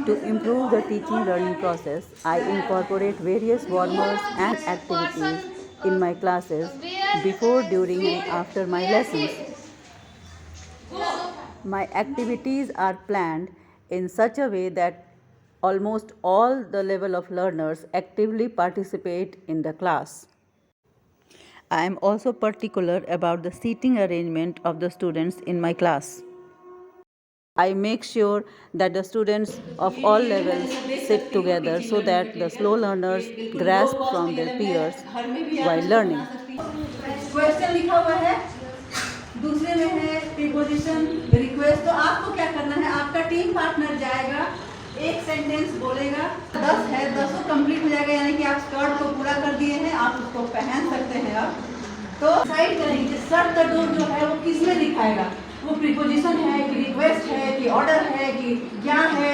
To improve the teaching learning process, I incorporate various warmers and activities in my classes before, during, and after my lessons. My activities are planned in such a way that almost all the level of learners actively participate in the class. I am also particular about the seating arrangement of the students in my class. I make sure that the students of all levels sit together so that the slow learners grasp from their peers while learning. Question लिखा हुआ है, दूसरे में है preposition request. तो आपको क्या करना है, आपका टीम पार्टनर जाएगा, एक सेंटेंस बोलेगा, 10 है, 10 कंप्लीट हो जाएगा, यानी कि आप स्कर्ट को पूरा कर दिए हैं, आप उसको पहन सकते हैं। अब तो डिसाइड करेंगे सर द डोर जो है वो किस में लिखाएगा, वो प्रीपोजिशन है कि रिक्वेस्ट है कि ऑर्डर है कि क्या है,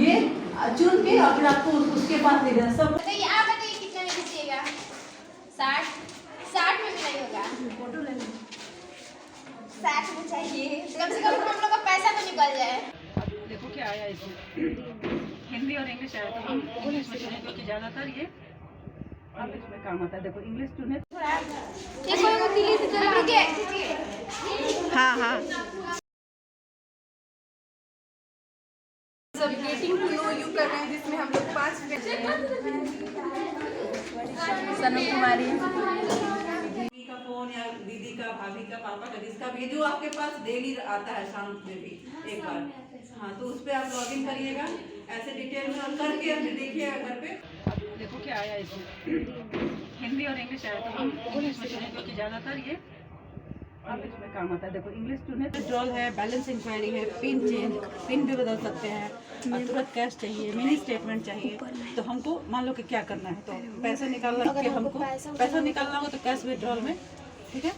ये चुन के और फिर आपको उसके पास ले जाना सब। तो ये आप बताइए कितने में दीजिएगा? 60 में भी नहीं होगा। फोटो ले लो, 60 में चाहिए, कम से कम हम लोग का पैसा तो निकल जाए। देखो क्या आया इसमें, हिंदी और इंग्लिश आया, तो हम इंग्लिश में चुने क्योंकि ज़्यादातर ये इंग्लिश में काम आता है। देखो इंग्लिश चुने, ठीक है, वो दिल्ली से चला रुकिए। हाँ हाँ, सब गेटिंग टू नो यू कर रहे हैं, जिसमें हम लोग 5 सनम कुमारी, दीदी का फोन या दीदी का, भाभी का, पापा का, जिसका भी जो आपके पास डेली आता है शाम में भी एक बार, हाँ, तो उस पर आप लॉगिन करिएगा ऐसे डिटेल में और करके देखिएगा घर पे। देखो क्या आया इसमें, हिंदी और इंग्लिश आया, तो हम इंग्लिश में चुने क्योंकि ज़्यादातर ये इंग्लिश में काम आता है। देखो इंग्लिश चुने, विड्रॉल है, बैलेंस इंक्वायरी है, पिन भी बदल सकते हैं, और तुरंत कैश चाहिए, मिनी स्टेटमेंट चाहिए। तो हमको मान लो कि क्या करना है, तो पैसे निकालना कि हमको पैसा निकालना होगा तो कैश विड्रॉल में, ठीक है।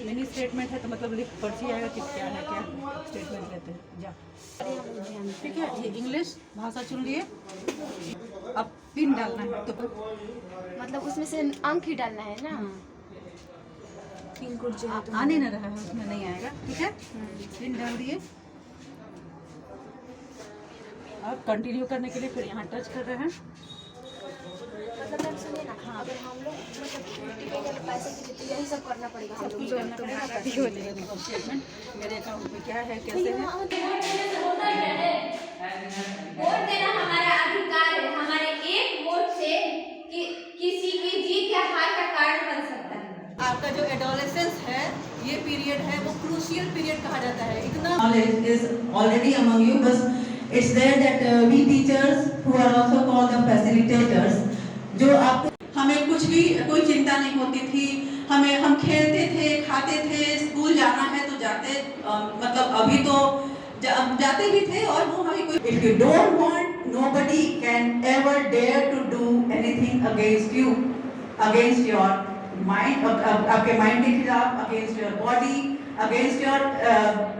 मिनी स्टेटमेंट है तो मतलब लिख पर्ची आएगा कि क्या है, क्या स्टेटमेंट लेते हैं जा, ठीक है। ये इंग्लिश भाषा चुन लिए, अब पिन डालना है, तो मतलब उसमें से अंक ही डालना है ना। पिन कोड जो आने ना रहा है उसमें नहीं आएगा, ठीक है। पिन डाल दिए, अब कंटिन्यू करने के लिए फिर यहाँ टच कर रहे हैं। मतलब मैम सुनिए ना, अगर हम लोग मतलब 50 पे के पैसे के लिए तो यही सब करना पड़ेगा हम लोग को। स्टेटमेंट मेरे अकाउंट में क्या है, कैसे है, वोट देना हमारा अधिकार है। हमारे एक वोट से किसी की जीत या हार का कारण बन सकता है। आपका जो एडोलेसेंस है, ये पीरियड है, वो क्रूशियल पीरियड कहा जाता है। इतना knowledge is already among you, बस it's there that we teachers who are also called the facilitators, जो आपको हमें कुछ भी कोई चिंता नहीं होती थी, हम खेलते थे, खाते थे, स्कूल जाना है तो जाते, मतलब अभी तो जाते भी थे, और वो हमें कोई, if you don't want nobody can ever dare to do anything against you, against your mind, आपके माइंड के खिलाफ, against your body, against your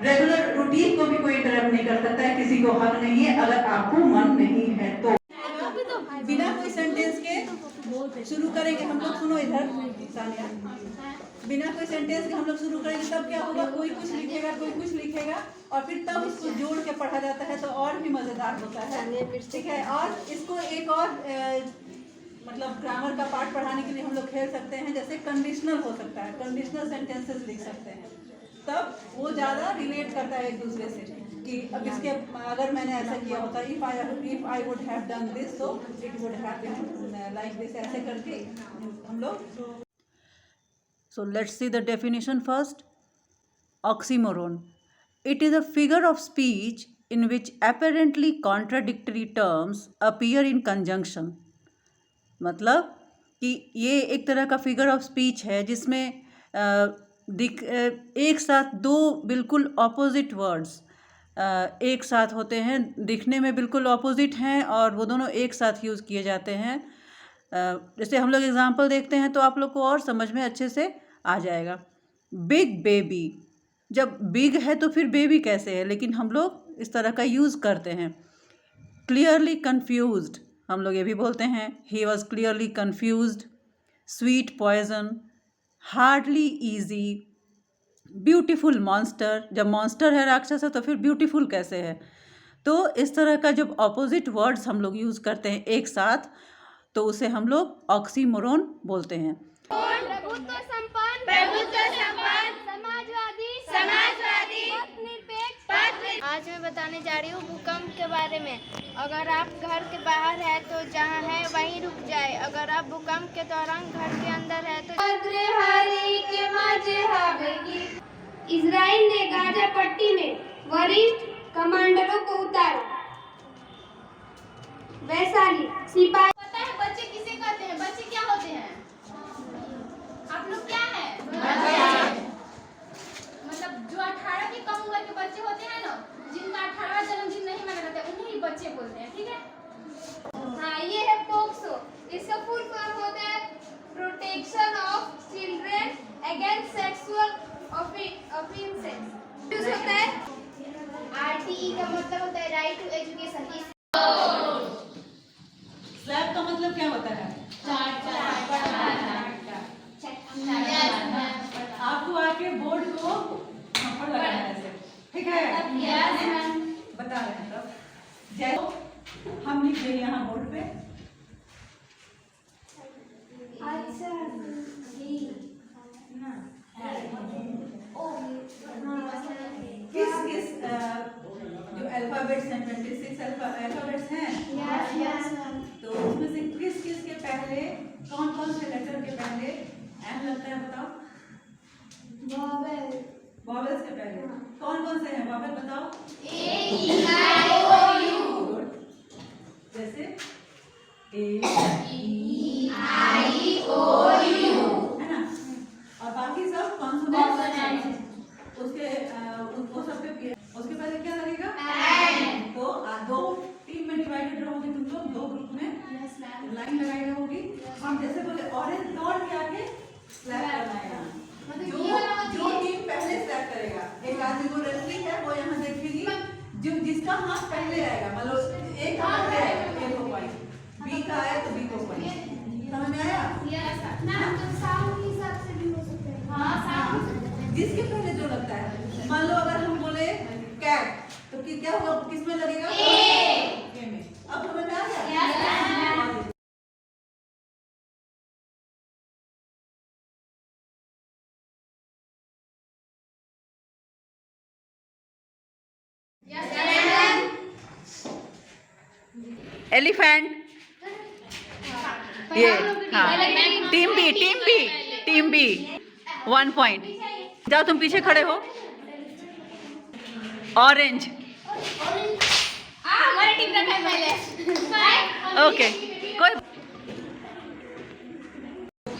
regular routine को भी कोई इंटरप्ट नहीं कर सकता है, किसी को हक नहीं है अगर आपको मन नहीं है तो। बिना कोई सेंटेंस के शुरू करेंगे हम लोग, सुनो इधर सानिया, बिना कोई सेंटेंस के हम लोग शुरू करेंगे, तब क्या होगा, कोई कुछ लिखेगा, कोई कुछ लिखेगा, और फिर तब इसको जोड़ के पढ़ा जाता है, तो और भी मज़ेदार होता है, ठीक है। और इसको एक और मतलब ग्रामर का पार्ट पढ़ाने के लिए हम लोग खेल सकते हैं, जैसे कंडीशनल हो सकता है, कंडीशनल सेंटेंसेस लिख सकते हैं, तब वो ज़्यादा रिलेट करता है एक दूसरे से, कि अब इसके अगर मैंने ऐसा किया होता, if I would have done this so it would happen like this, ऐसे करके हम लोग। so let's see the definition first. Oxymoron. It is a figure of speech in which apparently contradictory terms appear in conjunction. मतलब कि ये एक तरह का फिगर ऑफ स्पीच है जिसमें एक साथ दो बिल्कुल ऑपोजिट वर्ड्स एक साथ होते हैं, दिखने में बिल्कुल ऑपोजिट हैं और वो दोनों एक साथ यूज़ किए जाते हैं। जैसे हम लोग एग्जांपल देखते हैं तो आप लोग को और समझ में अच्छे से आ जाएगा। बिग बेबी, जब बिग है तो फिर बेबी कैसे है, लेकिन हम लोग इस तरह का यूज़ करते हैं। क्लियरली कन्फ्यूज्ड, हम लोग ये भी बोलते हैं, he was clearly confused. Sweet poison, hardly easy. Beautiful monster, जब मॉन्स्टर है, राक्षस है, तो फिर ब्यूटीफुल कैसे है। तो इस तरह का जब ऑपोजिट वर्ड्स हम लोग यूज़ करते हैं एक साथ, तो उसे हम लोग ऑक्सीमोरोन बोलते हैं। प्रभुत्व संपन्न, समाजवादी, पथ निरपेक्ष। आज मैं बताने जा रही हूँ भूकंप के बारे में। अगर आप घर के बाहर है तो जहाँ है वहीं रुक जाए। अगर आप भूकंप के दौरान घर के अंदर है तो इजराइल ने गाजा पट्टी में वरिष्ठ कमांडरों को उतारा। वैशाली सिपाही। पता है बच्चे किसे कहते हैं? बच्चे क्या होते हैं? आप लोग क्या है? मतलब जो 18 की कम उम्र के बच्चे होते हैं ना, जिनका 18वां जन्मदिन नहीं मना जाता, उन्हें ही बच्चे बोलते हैं, ठीक है? हाँ, ये है पोक्सो। इसका फुल फॉर्म होता है protection of children against sexual offences. Use होता है आरटीई का मतलब होता है राइट टू एजुकेशन। स्लैब का मतलब क्या होता है? आपको आके बोर्ड को थप्पड़ लगाना है ऐसे, ठीक है? बता रहे हैं तब जैसे हम लिख देंगे यहाँ बोर्ड पे। किस किस जो अल्फाबेट्स हैं 26 अल्फाबेट्स हैं, तो उसमें से किस किस के पहले कौन कौन से लेटर के पहले एम लगता है? बताओ। वॉवेल्स के पहले कौन कौन से हैं? वॉवेल बताओ। जैसे ए ई आई ओ यू, है ना? और बाकी सब कॉन्सोनेंट्स। उसके उनको सबके उसके पहले क्या लगेगा? एन। तो दो टीम में डिवाइडेड रहोगे तुम लोग, दो ग्रुप में लाइन लगाई रहोगी। हम जैसे बोले ऑरेंज डॉट के आगे स्लैब करना है। जो टीम पहले स्लैब करेगा, एक आदमी को रेफरी है वो यहाँ देखेगी, जो जिसका हाथ पहले आएगा, मतलब एक हाथ पहले आएगा ए को पॉइंट, बी का आया तो बी को पॉइंट। समझ में आया? जिसके पहले जो लगता है, मान लो अगर हम बोले कैट तो क्या होगा? किस में लगेगा? ए में। अब समझ में आ गया? एलिफेंट। ये हाँ, टीम बी 1 पॉइंट। जाओ तुम पीछे खड़े हो। ऑरेंज। ओके, कोई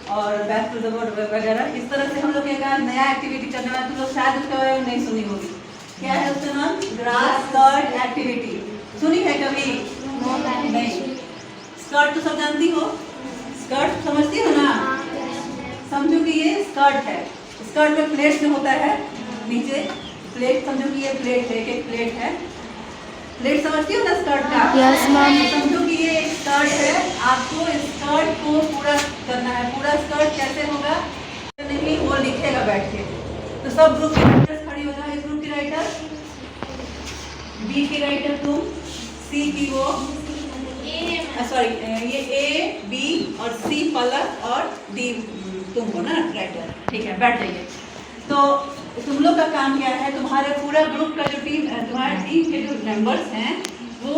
और बैक टू द बोर्ड वगैरह इस तरह से हम लोग एक नया एक्टिविटी करने वाले। तुम लोग शायद उसके बारे में नहीं सुनी होगी। क्या है उसका नाम? Grass skirt activity. सुनी है कभी? नहीं। स्कर्ट तो सब जानती हो, स्कर्ट समझती हो ना? समझो कि ये स्कर्ट है। स्कर्ट में प्लेट जो होता है नीचे, प्लेट समझो कि ये प्लेट है, एक प्लेट है। प्लेट समझती हो ना स्कर्ट का? Yes ma'am. समझो कि ये एक स्कर्ट है। आपको स्कर्ट को पूरा करना है। पूरा स्कर्ट कैसे होगा? नहीं, वो लिखेगा बैठ के। तो सब ग्रुप की राइटर्स खड़ी हो जाओ। इस ग्रुप की राइटर, बी की राइटर तुम, सी की वो सॉरी ये ए बी और सी पलक और डी तुम हो ना राइटर, ठीक है? बैठ जाइए। तो तुम लोग का काम क्या है? तुम्हारे पूरा ग्रुप का जो टीम, तुम्हारे टीम के जो मेंबर्स हैं वो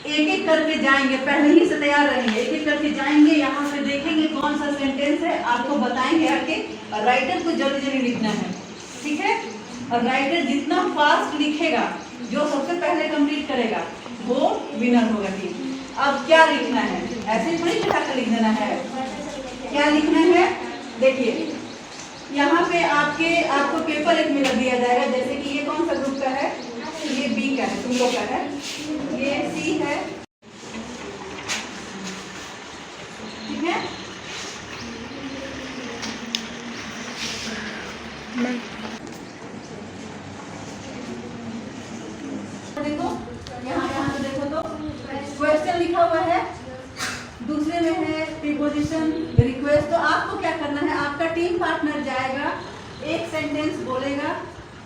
एक एक करके जाएंगे, पहले ही से तैयार रहेंगे। एक एक करके जाएंगे, यहाँ से देखेंगे कौन सा सेंटेंस है, आपको बताएंगे आके। और राइटर को जल्दी जल्दी लिखना है, ठीक है? और राइटर जितना फास्ट लिखेगा, जो सबसे पहले कंप्लीट करेगा, वो विनर होगा टीम। अब क्या लिखना है? ऐसे थोड़ी बिठा कर लिख देना है। क्या लिखना है? देखिए यहाँ पे आपको पेपर एक मिला दिया जाएगा। जैसे कि ये कौन सा ग्रुप का है? ये बी का है, तुम लोग का है। ये सी है, ठीक है? देखो यहाँ तो देखो तो क्वेश्चन लिखा हुआ है, दूसरे में है प्रीपोजिशन, रिक्वेस्ट। तो आपको क्या करना है? आपका टीम पार्टनर जाएगा, एक सेंटेंस बोलेगा,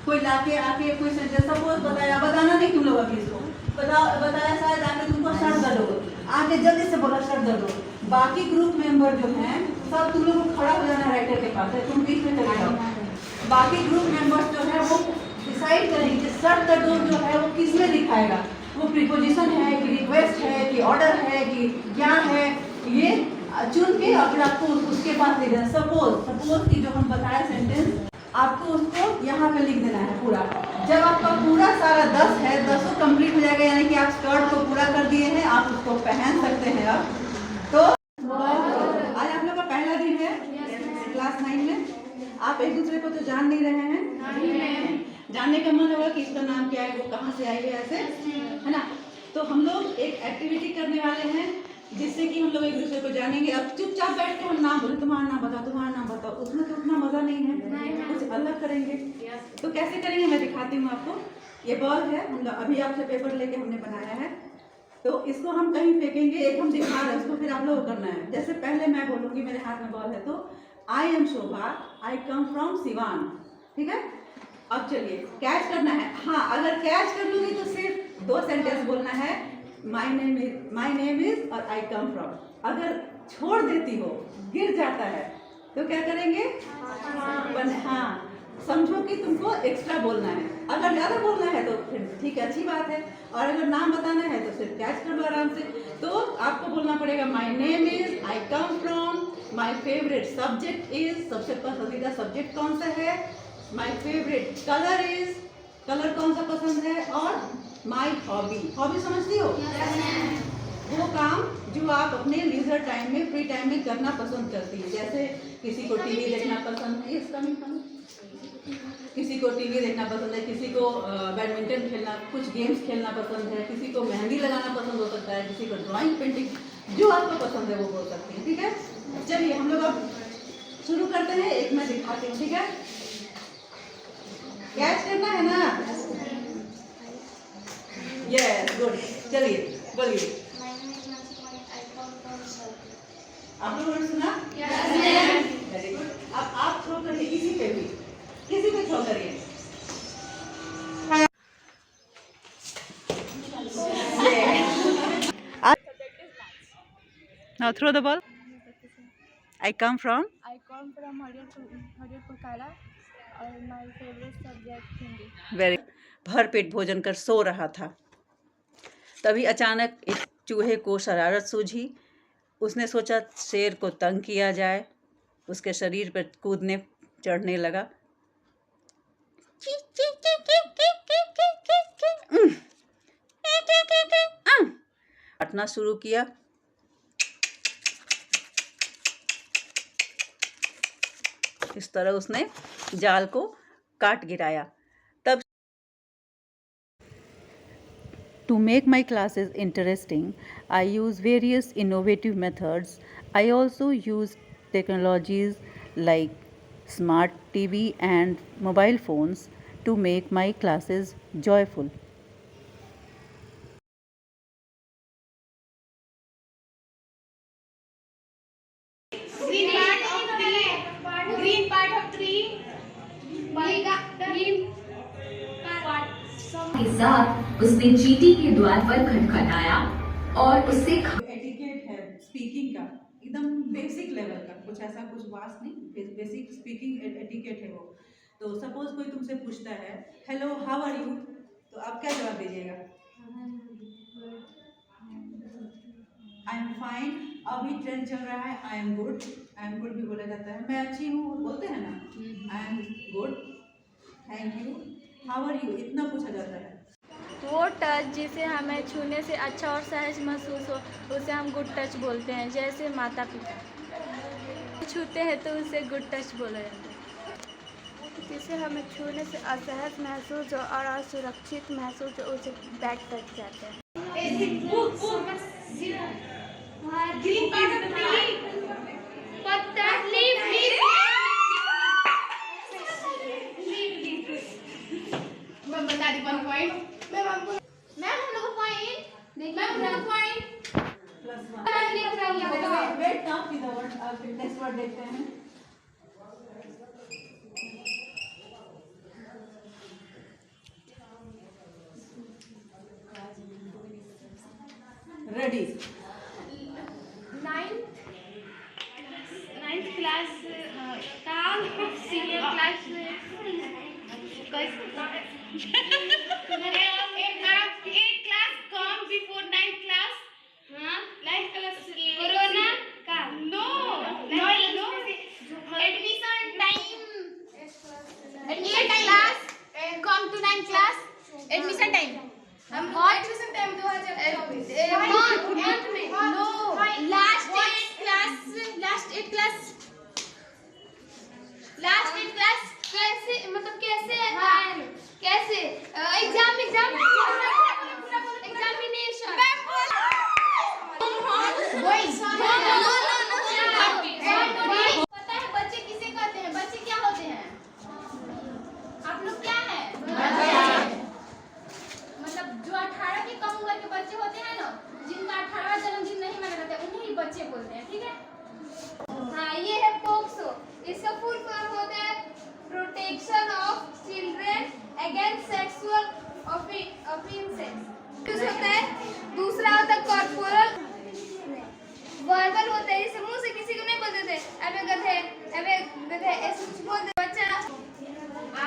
कोई लाके आके कोई सेंटेंस सपोज बताया, बताना नहीं तुम लोग अभी इसको, बताया शायद आके तुमको सर दर्द हो, आके जल्दी से बोला सर दर्द हो। बाकी ग्रुप मेंबर जो हैं सब तुम लोग को खड़ा हो जाना है राइटर के पास है, तुम बीच में चले जाओ। बाकी ग्रुप मेंबर्स जो है वो डिसाइड करेंगे कि सर दर्द जो है वो किस में दिखाएगा, वो प्रीपोजिशन है कि रिक्वेस्ट है कि ऑर्डर है कि क्या है, ये चुन के और फिर आपको उसके पास लिख देना। सपोज कि जो हम बताया सेंटेंस आपको उसको यहाँ पे लिख देना है पूरा। जब आपका पूरा सारा 10 है, 10 कंप्लीट हो जाएगा, यानी कि आप स्कर्ट को पूरा कर दिए हैं, आप उसको पहन सकते हैं। अब तो आज आप लोग का पहला दिन है क्लास 9 में। आप एक दूसरे को तो जान नहीं रहे हैं, जानने का मन होगा कि इसका नाम क्या है, वो कहाँ से आई है, ऐसे है ना। तो हम लोग एक एक्टिविटी करने वाले हैं जिससे कि हम लोग एक दूसरे को जानेंगे। अब चुपचाप बैठ के हम नाम बोले, तुम्हारा नाम बताओ, तुम्हारा नाम बताओ, उसमें तो उतना मजा नहीं है, कुछ अलग करेंगे। तो कैसे करेंगे मैं दिखाती हूँ आपको। ये बॉल है, हम लोग अभी आपसे पेपर लेके हमने बनाया है, तो इसको हम कहीं फेंकेंगे। एक हम दिखा रहे हैं, उसको फिर आप लोग करना है। जैसे पहले मैं बोलूँगी, मेरे हाथ में बॉल है, तो I am Shobha, I come from Siwan, ठीक है। अब चलिए कैच करना है। हाँ, अगर कैच कर लूँगी तो सिर्फ 2 सेंटेंस बोलना है, माई नेम इज और आई कम फ्रॉम। अगर छोड़ देती हो, गिर जाता है, तो क्या करेंगे? हाँ, समझो कि तुमको एक्स्ट्रा बोलना है। अगर ज़्यादा बोलना है तो फिर ठीक है, अच्छी बात है। और अगर नाम बताना है तो सिर्फ कैच कर लो आराम से। तो आपको बोलना पड़ेगा my name is, I come from, my favourite subject is, सबसे पसंदीदा सब्जेक्ट कौन सा है, my favourite colour is, colour कौन सा पसंद है, और माई हॉबी समझती हो? वो काम जो आप अपने लीजर टाइम में, फ्री टाइम में करना पसंद करती है। जैसे किसी को टीवी देखना पसंद है, किसी को टीवी देखना पसंद है, किसी को बैडमिंटन खेलना, कुछ गेम्स खेलना पसंद है, किसी को मेहंदी लगाना पसंद हो सकता है, किसी को ड्राइंग पेंटिंग, जो आपको पसंद है वो बोल सकती है, ठीक है। चलिए हम लोग अब शुरू करते हैं। एक मैं दिखाती हूँ, ठीक है। कैच करना है ना? Yes, good. चलिए बोलिए। आप लोगों ने सुना? Very good. अब आप थ्रो करिए, किसी पे भी, किसी पे थ्रो करिए। Now throw the ball. I come from Hariyarpur काला और my favourite subject Hindi. Very. भर पेट भोजन कर सो रहा था, तभी अचानक एक चूहे को शरारत सूझी। उसने सोचा शेर को तंग किया जाए, उसके शरीर पर कूदने चढ़ने लगा। काटना शुरू किया। इस तरह उसने जाल को काट गिराया। तब To make my classes interesting, I use various innovative methods. I also use technologies like smart TV and mobile phones to make my classes joyful. Green part of tree. के साथ उसने चींटी के द्वार पर खटखटाया और उससे एटिकेट है स्पीकिंग का, एकदम बेसिक लेवल का, कुछ ऐसा कुछ वास्ट नहीं, बेसिक स्पीकिंग एटिकेट है वो। तो सपोज कोई तुमसे पूछता है हेलो हाउ आर यू, तो आप क्या जवाब दीजिएगा? I am fine. अभी ट्रेंड चल रहा है आई am good. I am good भी बोला जाता है, मैं अच्छी हूँ बोलते हैं ना, I am good, thank you, how are you, इतना पूछा जाता है। वो टच जिसे हमें छूने से अच्छा और सहज महसूस हो उसे हम गुड टच बोलते हैं। जैसे माता पिता छूते हैं तो उसे गुड टच बोला जाता है। जिसे हमें छूने से असहज महसूस हो और असुरक्षित महसूस हो उसे बैड टच कहते हैं। ग्रीन पार्ट ऑफ ट्री, पत्ता, लीफ, मैं बता दी 1 पॉइंट। मैम हम लोग को पॉइंट मैम पॉइंट +1 लिख रहा हूं। वेट नाउ की द वर्ड, नेक्स्ट वर्ड देखते हैं। Ready. Ninth class come senior class में eight class come before ninth class ninth class corona का no admission time class come to ninth class admission time हम admission time 2024 में no last 8 class कैसे मतलब कैसे कैसे एग्जामिनेशन पता है बच्चे किसे कहते हैं? बच्चे क्या होते हैं? आप लोग क्या हैं? मतलब जो 18 के कम उम्र के बच्चे होते हैं ना, जिनका 18वां जन्मदिन नहीं मना जाता, उन्हें ही बच्चे बोलते हैं, ठीक है? हाँ, ये है पोक्सो। इसका फुल फॉर्म होता है protection of children against sexual offences. होता है दूसरा होता है कॉर्पोरल वर्बल होता है, जैसे मुंह से किसी को नहीं बोलते थे अबे गधे ऐसे कुछ बोलते बच्चा।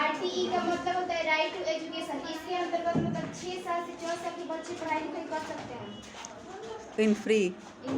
RTE का मतलब होता है राइट टू एजुकेशन। इसके अंतर्गत मतलब 6 साल से 14 साल के बच्चे पढ़ाई लिखाई कर सकते हैं In free. इन